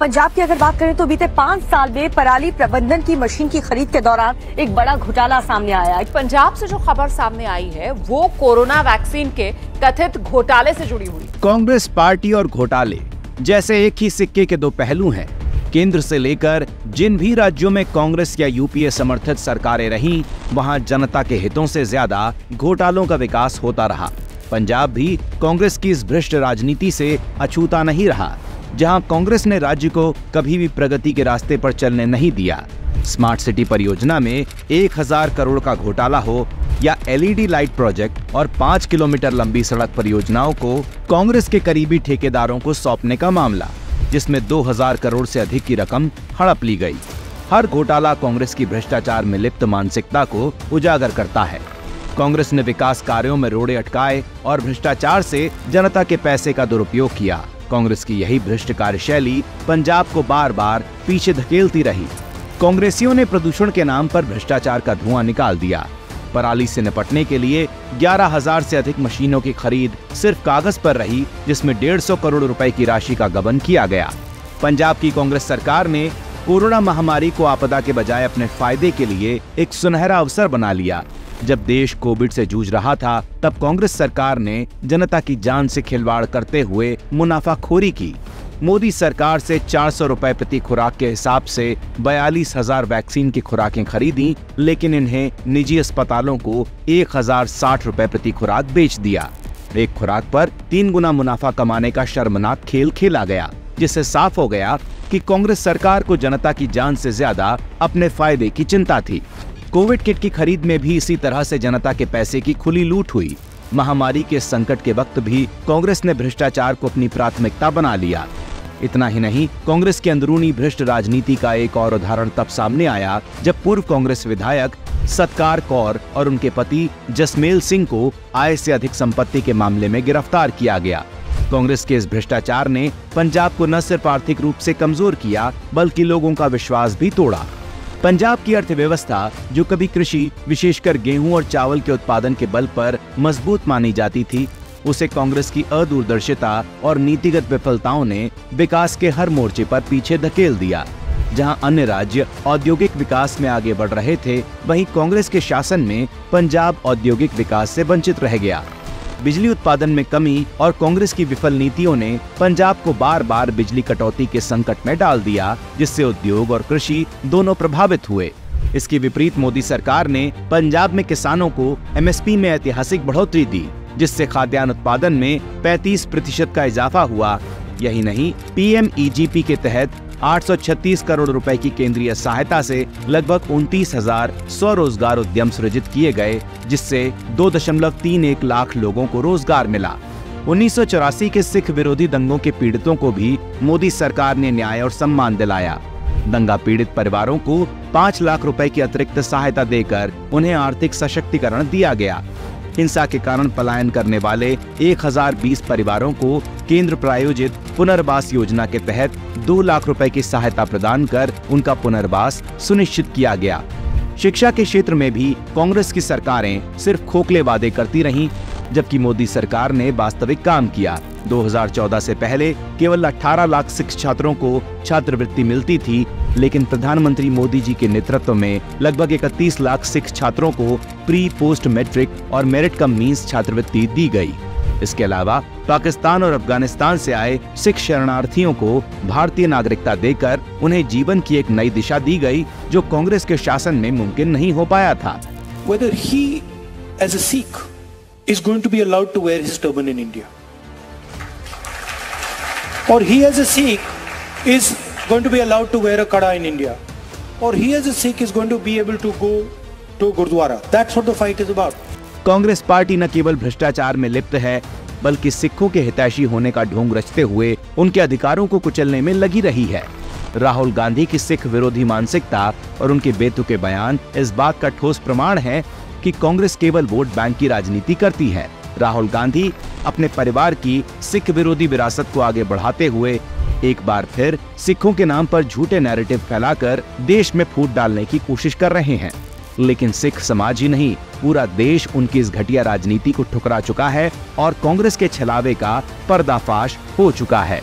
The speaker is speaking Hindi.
पंजाब की अगर बात करें तो बीते 5 साल में पराली प्रबंधन की मशीन की खरीद के दौरान एक बड़ा घोटाला सामने आया है। पंजाब से जो खबर सामने आई है वो कोरोना वैक्सीन के कथित घोटाले से जुड़ी हुई। कांग्रेस पार्टी और घोटाले जैसे एक ही सिक्के के दो पहलू हैं। केंद्र से लेकर जिन भी राज्यों में कांग्रेस या यूपीए समर्थित सरकारें रहीं, वहां जनता के हितों से ज्यादा घोटालों का विकास होता रहा। पंजाब भी कांग्रेस की इस भ्रष्ट राजनीति से अछूता नहीं रहा, जहां कांग्रेस ने राज्य को कभी भी प्रगति के रास्ते पर चलने नहीं दिया। स्मार्ट सिटी परियोजना में 1000 करोड़ का घोटाला हो या एलईडी लाइट प्रोजेक्ट और 5 किलोमीटर लंबी सड़क परियोजनाओं को कांग्रेस के करीबी ठेकेदारों को सौंपने का मामला, जिसमें 2000 करोड़ से अधिक की रकम हड़प ली गई। हर घोटाला कांग्रेस की भ्रष्टाचार में लिप्त मानसिकता को उजागर करता है। कांग्रेस ने विकास कार्यों में रोड़े अटकाए और भ्रष्टाचार से जनता के पैसे का दुरुपयोग किया। कांग्रेस की यही भ्रष्ट कार्यशैली पंजाब को बार बार पीछे धकेलती रही। कांग्रेसियों ने प्रदूषण के नाम पर भ्रष्टाचार का धुआं निकाल दिया। पराली से निपटने के लिए 11,000 से अधिक मशीनों की खरीद सिर्फ कागज पर रही, जिसमें 150 करोड़ रुपए की राशि का गबन किया गया। पंजाब की कांग्रेस सरकार ने कोरोना महामारी को आपदा के बजाय अपने फायदे के लिए एक सुनहरा अवसर बना लिया। जब देश कोविड से जूझ रहा था, तब कांग्रेस सरकार ने जनता की जान से खिलवाड़ करते हुए मुनाफाखोरी की। मोदी सरकार से 400 रुपए प्रति खुराक के हिसाब से 42,000 वैक्सीन की खुराकें खरीदी, लेकिन इन्हें निजी अस्पतालों को 1,060 रुपए प्रति खुराक बेच दिया। एक खुराक पर 3 गुना मुनाफा कमाने का शर्मनाक खेल खेला गया, जिससे साफ हो गया कि कांग्रेस सरकार को जनता की जान से ज्यादा अपने फायदे की चिंता थी। कोविड किट की खरीद में भी इसी तरह से जनता के पैसे की खुली लूट हुई। महामारी के संकट के वक्त भी कांग्रेस ने भ्रष्टाचार को अपनी प्राथमिकता बना लिया। इतना ही नहीं, कांग्रेस की अंदरूनी भ्रष्ट राजनीति का एक और उदाहरण तब सामने आया जब पूर्व कांग्रेस विधायक सत्कार कौर और उनके पति जसमेल सिंह को आय से अधिक संपत्ति के मामले में गिरफ्तार किया गया। कांग्रेस के इस भ्रष्टाचार ने पंजाब को न सिर्फ आर्थिक रूप से कमजोर किया, बल्कि लोगों का विश्वास भी तोड़ा। पंजाब की अर्थव्यवस्था, जो कभी कृषि, विशेषकर गेहूं और चावल के उत्पादन के बल पर मजबूत मानी जाती थी, उसे कांग्रेस की अदूरदर्शिता और नीतिगत विफलताओं ने विकास के हर मोर्चे पर पीछे धकेल दिया। जहां अन्य राज्य औद्योगिक विकास में आगे बढ़ रहे थे, वहीं कांग्रेस के शासन में पंजाब औद्योगिक विकास से वंचित रह गया। बिजली उत्पादन में कमी और कांग्रेस की विफल नीतियों ने पंजाब को बार बार बिजली कटौती के संकट में डाल दिया, जिससे उद्योग और कृषि दोनों प्रभावित हुए। इसके विपरीत मोदी सरकार ने पंजाब में किसानों को एमएसपी में ऐतिहासिक बढ़ोतरी दी, जिससे खाद्यान्न उत्पादन में 35% का इजाफा हुआ। यही नहीं, पीएमईजीपी के तहत 836 करोड़ रुपए की केंद्रीय सहायता से लगभग 29,000 स्वरोजगार उद्यम सृजित किए गए, जिससे 2.31 लाख लोगों को रोजगार मिला। 1984 के सिख विरोधी दंगों के पीड़ितों को भी मोदी सरकार ने न्याय और सम्मान दिलाया। दंगा पीड़ित परिवारों को 5 लाख रुपए की अतिरिक्त सहायता देकर उन्हें आर्थिक सशक्तिकरण दिया गया। हिंसा के कारण पलायन करने वाले 1020 परिवारों को केंद्र प्रायोजित पुनर्वास योजना के तहत 2 लाख रुपए की सहायता प्रदान कर उनका पुनर्वास सुनिश्चित किया गया। शिक्षा के क्षेत्र में भी कांग्रेस की सरकारें सिर्फ खोखले वादे करती रहीं, जबकि मोदी सरकार ने वास्तविक काम किया। 2014 से पहले केवल 18 लाख सिख छात्रों को छात्रवृत्ति मिलती थी, लेकिन प्रधानमंत्री मोदी जी के नेतृत्व में लगभग 31 लाख सिख छात्रों को प्री पोस्ट मैट्रिक और मेरिट कम मींस छात्रवृत्ति दी गई। इसके अलावा पाकिस्तान और अफगानिस्तान से आए सिख शरणार्थियों को भारतीय नागरिकता देकर उन्हें जीवन की एक नई दिशा दी गई, जो कांग्रेस के शासन में मुमकिन नहीं हो पाया था। Whether he as a Sikh is going to be allowed to wear his turban in India, or he as a Sikh is going to be allowed to wear a kada in India, or he as a Sikh is going to be able to go to Gurdwara. That's what the fight is about. Congress party न केवल भ्रष्टाचार में लिप्त है, बल्कि सिखों के हितैषी होने का ढोंग रचते हुए उनके अधिकारों को कुचलने में लगी रही है। राहुल गांधी की सिख विरोधी मानसिकता और उनके बेतुके बयान इस बात का ठोस प्रमाण है कि कांग्रेस केवल वोट बैंक की राजनीति करती है। राहुल गांधी अपने परिवार की सिख विरोधी विरासत को आगे बढ़ाते हुए एक बार फिर सिखों के नाम पर झूठे नैरेटिव फैलाकर देश में फूट डालने की कोशिश कर रहे हैं। लेकिन सिख समाज ही नहीं, पूरा देश उनकी इस घटिया राजनीति को ठुकरा चुका है और कांग्रेस के छलावे का पर्दाफाश हो चुका है।